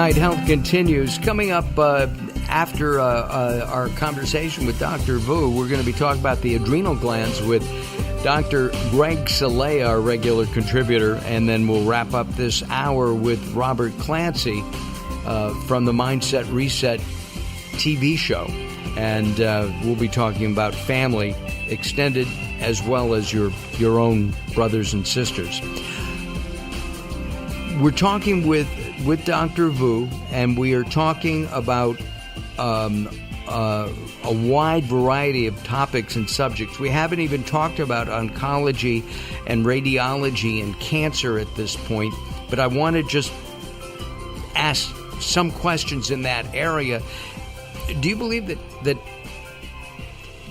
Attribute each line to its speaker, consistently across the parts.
Speaker 1: Night Health continues. Coming up after our conversation with Dr. Vu, we're going to be talking about the adrenal glands with Dr. Greg Salea, our regular contributor, and then we'll wrap up this hour with Robert Clancy from the Mindset Reset TV show. And we'll be talking about family, extended, as well as your own brothers and sisters. We're talking with Dr. Vu, and we are talking about a wide variety of topics and subjects. We haven't even talked about oncology and radiology and cancer at this point, but I want to just ask some questions in that area. Do you believe that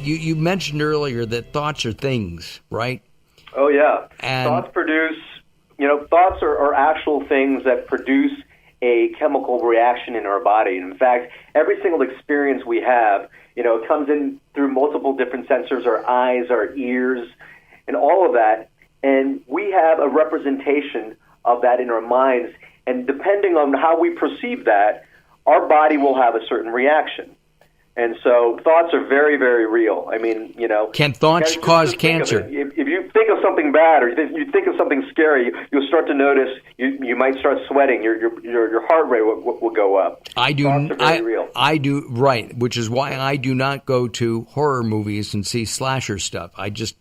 Speaker 1: you mentioned earlier that thoughts are things, right?
Speaker 2: Oh, yeah.
Speaker 1: And
Speaker 2: thoughts produce, thoughts are actual things that produce a chemical reaction in our body. And in fact, every single experience we have, it comes in through multiple different sensors, our eyes, our ears, and all of that. And we have a representation of that in our minds. And depending on how we perceive that, our body will have a certain reaction. And so thoughts are very, very real. I mean,
Speaker 1: Can thoughts cause cancer?
Speaker 2: If you think of something bad or you think of something scary, you'll start to notice you might start sweating. Your heart rate will go up.
Speaker 1: I do.
Speaker 2: Thoughts are very real.
Speaker 1: I do, right, which is why I do not go to horror movies and see slasher stuff. I just,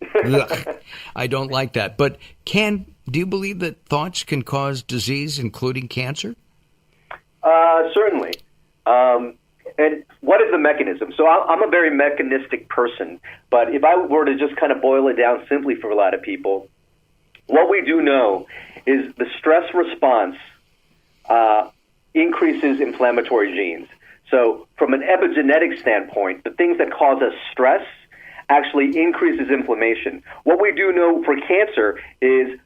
Speaker 1: I don't like that. But do you believe that thoughts can cause disease, including cancer?
Speaker 2: Certainly. And what is the mechanism? So I'm a very mechanistic person, but if I were to just kind of boil it down simply for a lot of people, what we do know is the stress response increases inflammatory genes. So from an epigenetic standpoint, the things that cause us stress actually increases inflammation. What we do know for cancer is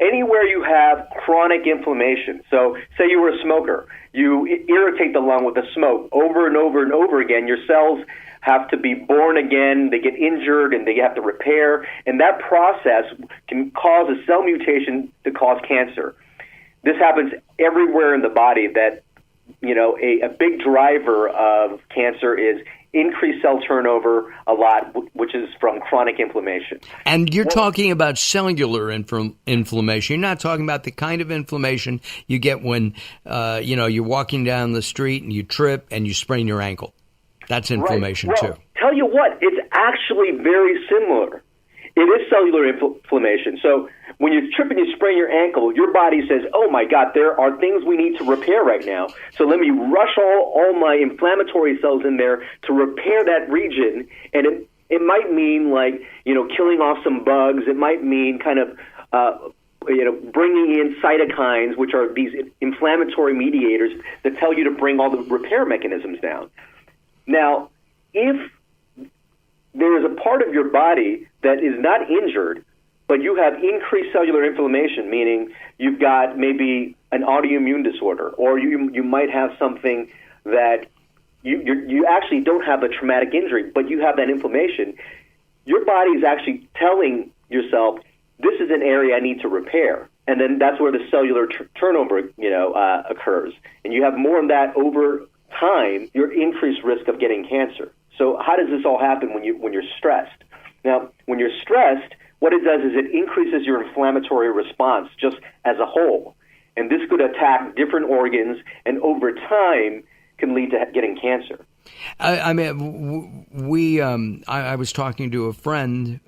Speaker 2: anywhere you have chronic inflammation, so say you were a smoker, you irritate the lung with the smoke over and over and over again, your cells have to be born again, they get injured, and they have to repair, and that process can cause a cell mutation to cause cancer. This happens everywhere in the body. That, a big driver of cancer is increased cell turnover a lot, which is from chronic inflammation.
Speaker 1: And you're talking about cellular inflammation. You're not talking about the kind of inflammation you get when, you're walking down the street and you trip and you sprain your ankle. That's inflammation,
Speaker 2: right. Well, too. Tell you what, it's actually very similar. It is cellular inflammation. So when you trip and you sprain your ankle, your body says, oh, my God, there are things we need to repair right now. So let me rush all my inflammatory cells in there to repair that region. And it might mean killing off some bugs. It might mean kind of, bringing in cytokines, which are these inflammatory mediators that tell you to bring all the repair mechanisms down. Now, if there is a part of your body that is not injured, but you have increased cellular inflammation, meaning you've got maybe an autoimmune disorder, or you might have something that you actually don't have a traumatic injury, but you have that inflammation, your body is actually telling yourself, this is an area I need to repair. And then that's where the cellular turnover occurs. And you have more of that over time, your increased risk of getting cancer. So how does this all happen when you're stressed? Now, when you're stressed, what it does is it increases your inflammatory response just as a whole. And this could attack different organs and over time can lead to getting cancer.
Speaker 1: I was talking to a friend.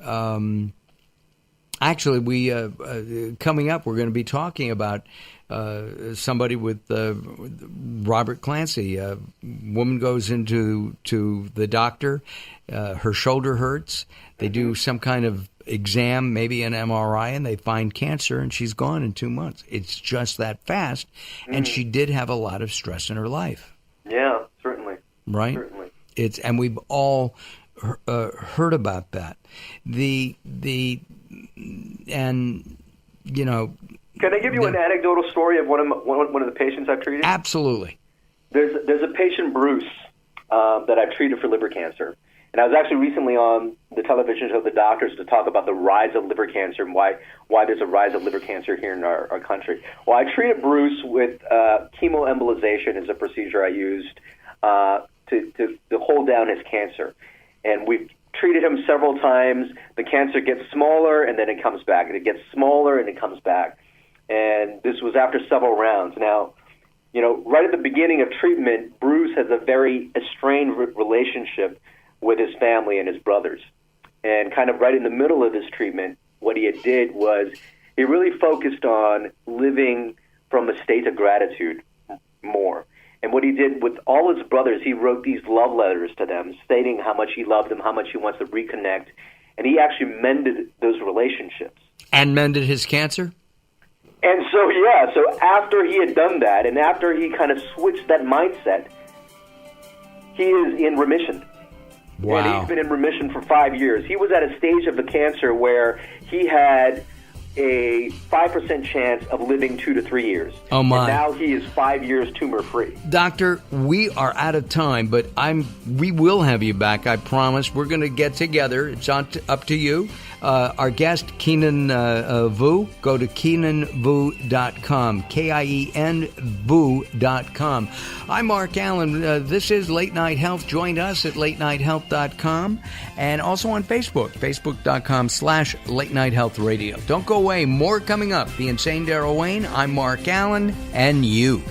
Speaker 1: Actually, coming up, we're going to be talking about somebody with Robert Clancy. A woman goes into the doctor. Her shoulder hurts. They do some kind of exam, maybe an MRI, and they find cancer, and she's gone in 2 months. It's just that fast. And she did have a lot of stress in her life.
Speaker 2: Yeah, certainly.
Speaker 1: Right?
Speaker 2: Certainly.
Speaker 1: And we've all heard about that.
Speaker 2: Can I give you an anecdotal story of one of the patients I've treated?
Speaker 1: Absolutely.
Speaker 2: There's a patient, Bruce, that I've treated for liver cancer, And I was actually recently on the television show The Doctors to talk about the rise of liver cancer and why there's a rise of liver cancer here in our country. Well, I treated Bruce with chemoembolization as a procedure I used to hold down his cancer. And we've treated him several times. The cancer gets smaller, and then it comes back. And it gets smaller, and it comes back. And this was after several rounds. Now, right at the beginning of treatment, Bruce has a very estranged relationship with his family and his brothers. And kind of right in the middle of his treatment, what he did was he really focused on living from a state of gratitude more. And what he did with all his brothers, he wrote these love letters to them, stating how much he loved them, how much he wants to reconnect. And he actually mended those relationships.
Speaker 1: And mended his cancer?
Speaker 2: And so after he had done that, and after he kind of switched that mindset, he is in remission.
Speaker 1: Wow.
Speaker 2: And he's been in remission for 5 years. He was at a stage of the cancer where he had a 5% chance of living 2 to 3 years.
Speaker 1: Oh, my.
Speaker 2: And now he is 5 years tumor-free.
Speaker 1: Doctor, we are out of time, but we will have you back, I promise. We're going to get together. It's up to you. Our guest, Keenan Vu, go to KeenanVu.com, Kien Vu.com. I'm Mark Alyn. This is Late Night Health. Join us at LateNightHealth.com and also on Facebook, Facebook.com/Late Night Health Radio. Don't go away. More coming up. The Insane Daryl Wayne. I'm Mark Alyn, and you.